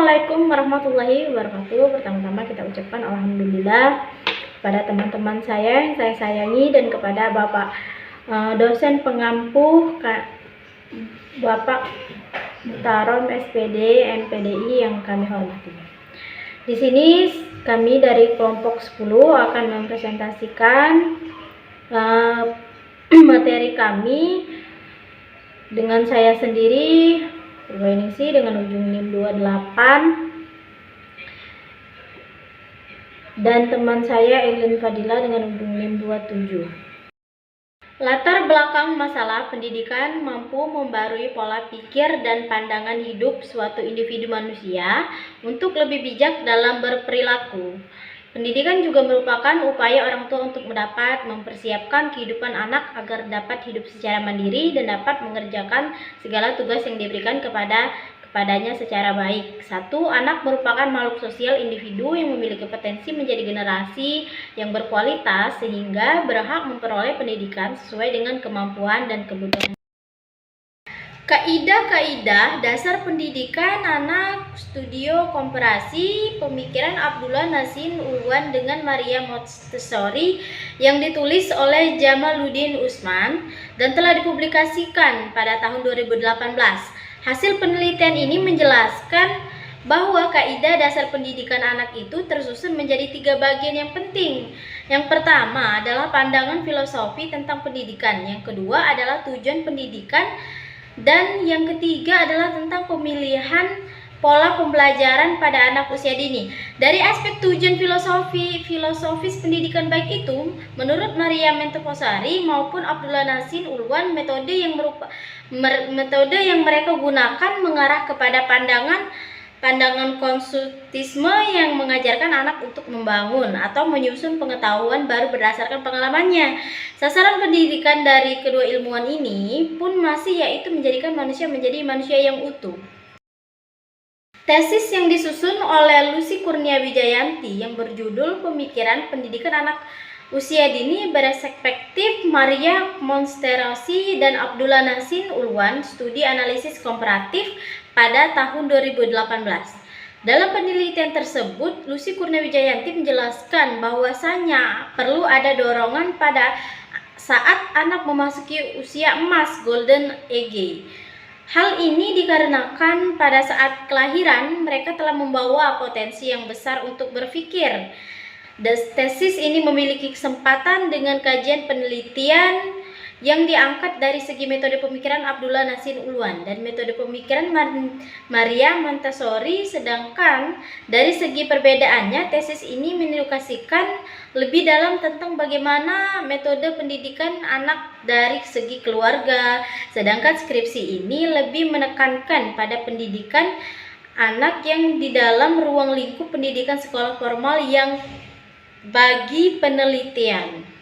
Assalamualaikum warahmatullahi wabarakatuh. Pertama-tama kita ucapkan alhamdulillah kepada teman-teman saya yang saya sayangi dan kepada Bapak dosen pengampu Bapak Mutarom SPD MPDI yang kami hormati. Di sini kami dari kelompok 10 akan mempresentasikan materi kami dengan saya sendiri Bergainisi dengan ujung NIM 28 dan teman saya Elin Fadila dengan ujung NIM 27. Latar belakang masalah pendidikan mampu membarui pola pikir dan pandangan hidup suatu individu manusia untuk lebih bijak dalam berperilaku. Pendidikan juga merupakan upaya orang tua untuk mempersiapkan kehidupan anak agar dapat hidup secara mandiri dan dapat mengerjakan segala tugas yang diberikan kepadanya secara baik. 1. Anak merupakan makhluk sosial individu yang memiliki potensi menjadi generasi yang berkualitas sehingga berhak memperoleh pendidikan sesuai dengan kemampuan dan kebutuhan. Kaidah-kaidah dasar pendidikan anak studio komparasi pemikiran Abdullah Nasin Ulwan dengan Maria Montessori yang ditulis oleh Jamaluddin Usman dan telah dipublikasikan pada tahun 2018. Hasil penelitian ini menjelaskan bahwa kaidah dasar pendidikan anak itu tersusun menjadi 3 bagian yang penting. Yang pertama adalah pandangan filosofi tentang pendidikan, yang kedua adalah tujuan pendidikan, dan yang ketiga adalah tentang pemilihan pola pembelajaran pada anak usia dini. Dari aspek tujuan filosofis pendidikan baik itu, menurut Maria Montessori maupun Abdullah Nasin Ulwan, metode yang mereka gunakan mengarah kepada pandangan konstruktisme yang mengajarkan anak untuk membangun atau menyusun pengetahuan baru berdasarkan pengalamannya. Sasaran pendidikan dari kedua ilmuwan ini pun masih yaitu menjadikan manusia menjadi manusia yang utuh. Tesis yang disusun oleh Lucy Kurnia Wijayanti yang berjudul Pemikiran Pendidikan Anak Usia Dini berperspektif Maria Montessori dan Abdullah Nasin Ulwan, studi analisis komparatif pada tahun 2018. Dalam penelitian tersebut, Lucy Kurnia Wijayanti menjelaskan bahwasanya perlu ada dorongan pada saat anak memasuki usia emas golden age. Hal ini dikarenakan pada saat kelahiran mereka telah membawa potensi yang besar untuk berpikir. Tesis ini memiliki kesempatan dengan kajian penelitian yang diangkat dari segi metode pemikiran Abdullah Nasin Ulwan dan metode pemikiran Maria Montessori, sedangkan dari segi perbedaannya tesis ini menedukasikan lebih dalam tentang bagaimana metode pendidikan anak dari segi keluarga, sedangkan skripsi ini lebih menekankan pada pendidikan anak yang di dalam ruang lingkup pendidikan sekolah formal yang bagi penelitian.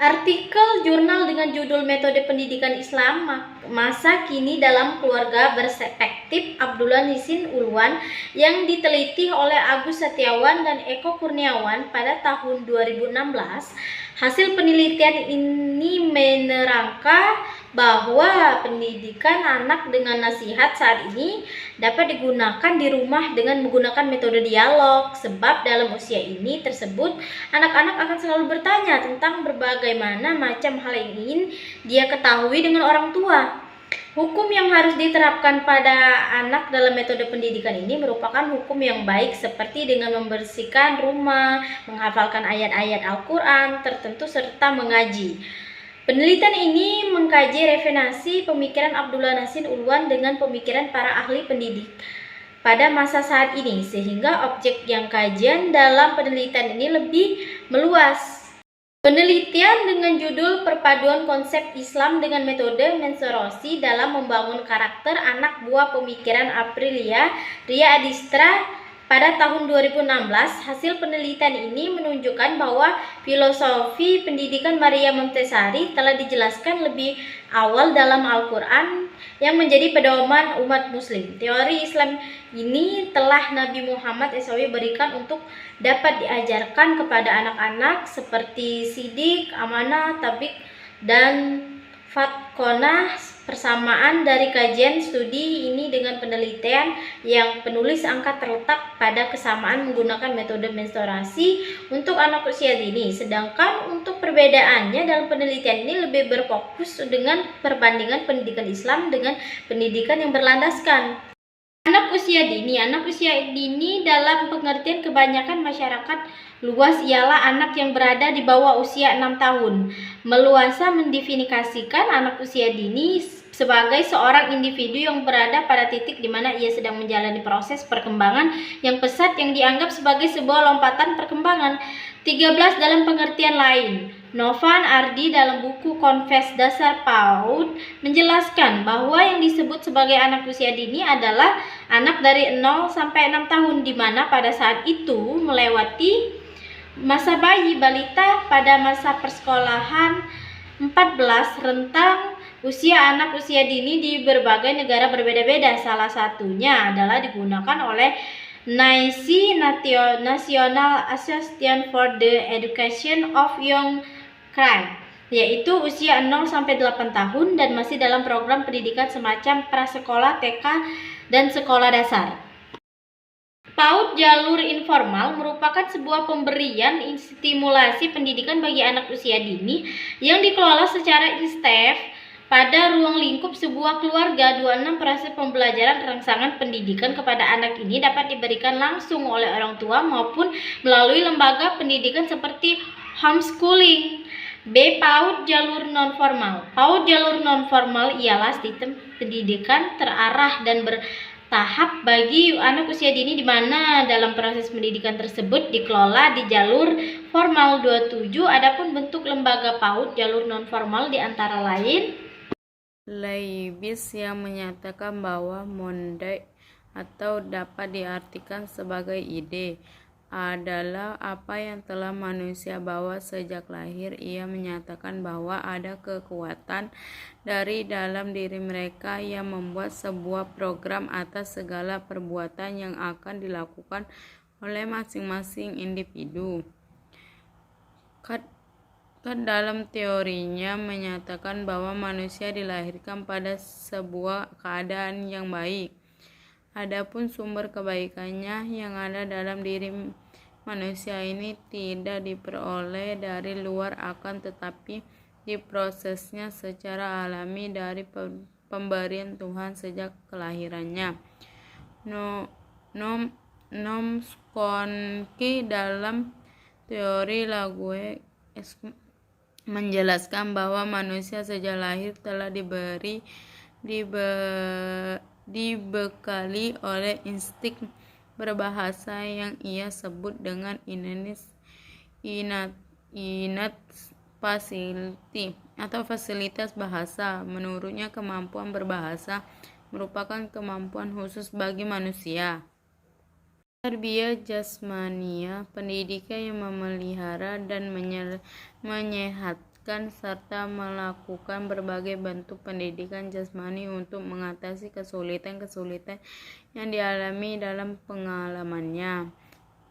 Artikel jurnal dengan judul Metode Pendidikan Islam Masa Kini dalam Keluarga Berperspektif Abdullah Nasin Ulwan yang diteliti oleh Agus Setiawan dan Eko Kurniawan pada tahun 2016. Hasil penelitian ini menerangkan bahwa pendidikan anak dengan nasihat saat ini dapat digunakan di rumah dengan menggunakan metode dialog, sebab dalam usia ini tersebut anak-anak akan selalu bertanya tentang berbagai macam hal yang ingin dia ketahui dengan orang tua. Hukum yang harus diterapkan pada anak dalam metode pendidikan ini merupakan hukum yang baik, seperti dengan membersihkan rumah, menghafalkan ayat-ayat Al-Quran tertentu, serta mengaji. Penelitian ini mengkaji referensi pemikiran Abdullah Nasin Ulwan dengan pemikiran para ahli pendidik pada masa saat ini, sehingga objek yang kajian dalam penelitian ini lebih meluas. Penelitian dengan judul Perpaduan Konsep Islam dengan Metode Montessori dalam Membangun Karakter Anak Buah Pemikiran Aprilia Ria Adistra pada tahun 2016, hasil penelitian ini menunjukkan bahwa filosofi pendidikan Maria Montessori telah dijelaskan lebih awal dalam Al-Quran yang menjadi pedoman umat muslim. Teori Islam ini telah Nabi Muhammad SAW berikan untuk dapat diajarkan kepada anak-anak seperti sidik, amanah, tabik, dan fatkonah persamaan dari kajian studi ini dengan penelitian yang penulis angka terletak pada kesamaan menggunakan metode mensurasi untuk anak usia dini, sedangkan untuk perbedaannya dalam penelitian ini lebih berfokus dengan perbandingan pendidikan Islam dengan pendidikan yang berlandaskan anak usia dini. Anak usia dini dalam pengertian kebanyakan masyarakat luas ialah anak yang berada di bawah usia 6 tahun. Meluasa mendefinisikan anak usia dini sebagai seorang individu yang berada pada titik di mana ia sedang menjalani proses perkembangan yang pesat yang dianggap sebagai sebuah lompatan perkembangan. 13 dalam pengertian lain. Novan Ardi dalam buku Konfes Dasar PAUD menjelaskan bahwa yang disebut sebagai anak usia dini adalah anak dari 0 sampai 6 tahun di mana pada saat itu melewati masa bayi balita pada masa persekolahan 14 rentang usia anak usia dini di berbagai negara berbeda-beda. Salah satunya adalah digunakan oleh NICE National Association for the Education of Young Children, yaitu usia 0 sampai 8 tahun dan masih dalam program pendidikan semacam prasekolah, TK, dan sekolah dasar. PAUD jalur informal merupakan sebuah pemberian stimulasi pendidikan bagi anak usia dini yang dikelola secara instef pada ruang lingkup sebuah keluarga. 26 proses pembelajaran rangsangan pendidikan kepada anak ini dapat diberikan langsung oleh orang tua maupun melalui lembaga pendidikan seperti homeschooling. B. PAUD jalur nonformal. PAUD jalur nonformal ialah sistem pendidikan terarah dan bertahap bagi anak usia dini di mana dalam proses pendidikan tersebut dikelola di jalur formal. 27. Adapun bentuk lembaga PAUD jalur nonformal di antara lain Leibniz yang menyatakan bahwa monde atau dapat diartikan sebagai ide adalah apa yang telah manusia bawa sejak lahir. Ia menyatakan bahwa ada kekuatan dari dalam diri mereka yang membuat sebuah program atas segala perbuatan yang akan dilakukan oleh masing-masing individu. Dalam teorinya menyatakan bahwa manusia dilahirkan pada sebuah keadaan yang baik. Adapun sumber kebaikannya yang ada dalam diri manusia ini tidak diperoleh dari luar, akan tetapi diprosesnya secara alami dari pemberian Tuhan sejak kelahirannya. Noam Chomsky dalam teori Language menjelaskan bahwa manusia sejak lahir telah dibekali oleh insting berbahasa yang ia sebut dengan innate facility atau fasilitas bahasa. Menurutnya, kemampuan berbahasa merupakan kemampuan khusus bagi manusia. Tarbiyah jasmania, pendidikan yang memelihara dan menyehatkan serta melakukan berbagai bentuk pendidikan jasmani untuk mengatasi kesulitan-kesulitan yang dialami dalam pengalamannya.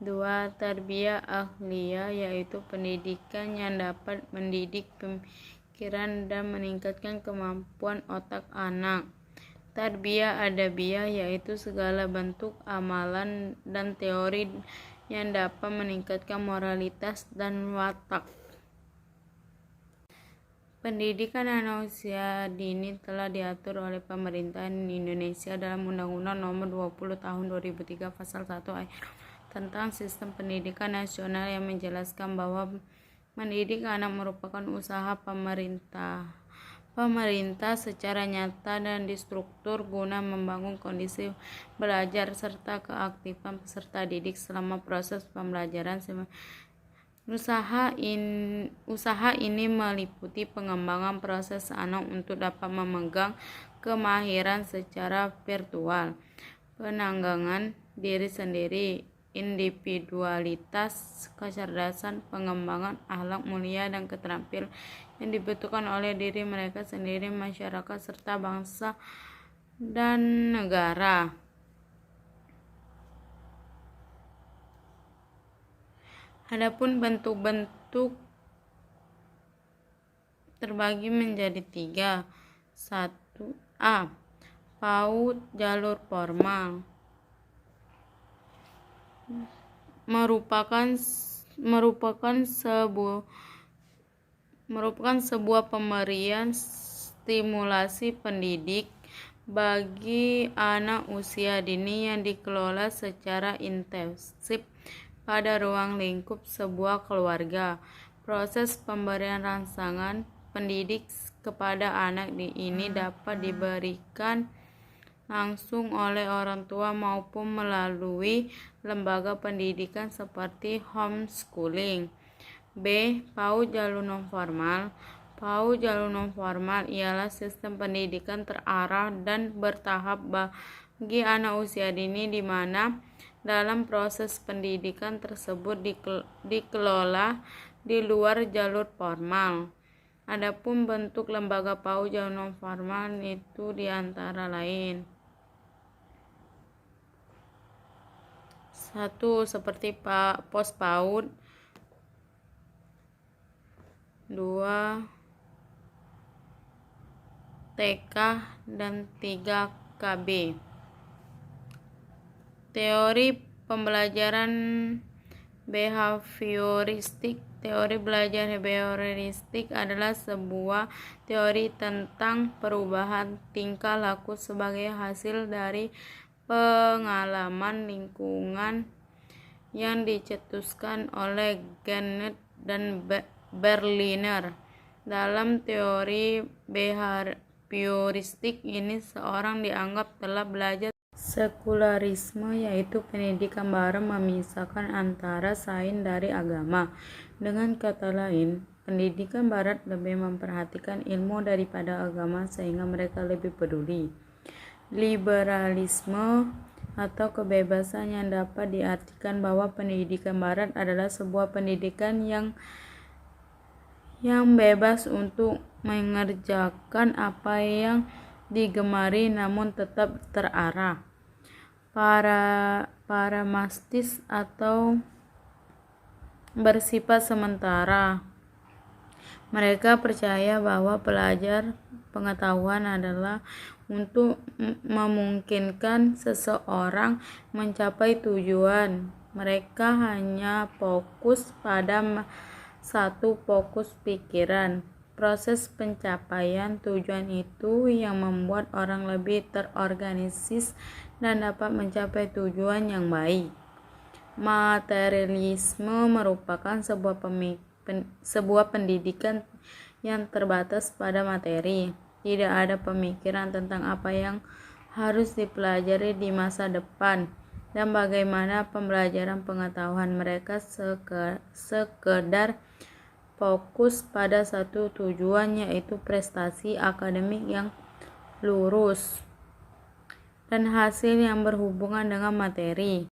2. Tarbiyah akhliyah, yaitu pendidikan yang dapat mendidik pemikiran dan meningkatkan kemampuan otak anak. Tarbiyah adabiyah, yaitu segala bentuk amalan dan teori yang dapat meningkatkan moralitas dan watak. Pendidikan anak usia dini telah diatur oleh pemerintah Indonesia dalam Undang-Undang Nomor 20 Tahun 2003 Pasal 1 Ayat tentang Sistem Pendidikan Nasional yang menjelaskan bahwa mendidik anak merupakan usaha pemerintah secara nyata dan distruktur guna membangun kondisi belajar serta keaktifan peserta didik selama proses pembelajaran. Usaha ini meliputi pengembangan proses anak untuk dapat memegang kemahiran secara virtual, penanggangan diri sendiri, individualitas, kecerdasan, pengembangan akhlak mulia dan keterampilan yang dibutuhkan oleh diri mereka sendiri, masyarakat, serta bangsa dan negara. Adapun bentuk terbagi menjadi 3. 1. A. PAUD jalur formal merupakan sebuah pemberian stimulasi pendidik bagi anak usia dini yang dikelola secara intensif pada ruang lingkup sebuah keluarga. Proses pemberian rangsangan pendidik kepada anak ini dapat diberikan langsung oleh orang tua maupun melalui lembaga pendidikan seperti homeschooling. B. PAUD jalur non-formal. PAUD jalur non-formal ialah sistem pendidikan terarah dan bertahap bagi anak usia dini di mana dalam proses pendidikan tersebut dikelola di luar jalur formal. Adapun bentuk lembaga PAUD jalur non-formal itu diantara lain: 1. Seperti pos PAUD. 2. TK dan 3. KB. Teori pembelajaran behavioristik. Teori belajar behavioristik adalah sebuah teori tentang perubahan tingkah laku sebagai hasil dari pengalaman lingkungan yang dicetuskan oleh Gannett dan Berliner. Dalam teori behavioristik ini, seorang dianggap telah belajar sekularisme, yaitu pendidikan barat memisahkan antara sains dari agama. Dengan kata lain, pendidikan barat lebih memperhatikan ilmu daripada agama sehingga mereka lebih peduli. Liberalisme atau kebebasan yang dapat diartikan bahwa pendidikan barat adalah sebuah pendidikan yang bebas untuk mengerjakan apa yang digemari namun tetap terarah. Pragmatis atau bersifat sementara. Mereka percaya bahwa belajar pengetahuan adalah untuk memungkinkan seseorang mencapai tujuan. Mereka hanya fokus pada satu fokus pikiran. Proses pencapaian tujuan itu yang membuat orang lebih terorganisasi dan dapat mencapai tujuan yang baik. Materialisme merupakan sebuah pendidikan yang terbatas pada materi. Tidak ada pemikiran tentang apa yang harus dipelajari di masa depan dan bagaimana pembelajaran pengetahuan. Mereka sekedar fokus pada satu tujuan, yaitu prestasi akademik yang lurus dan hasil yang berhubungan dengan materi.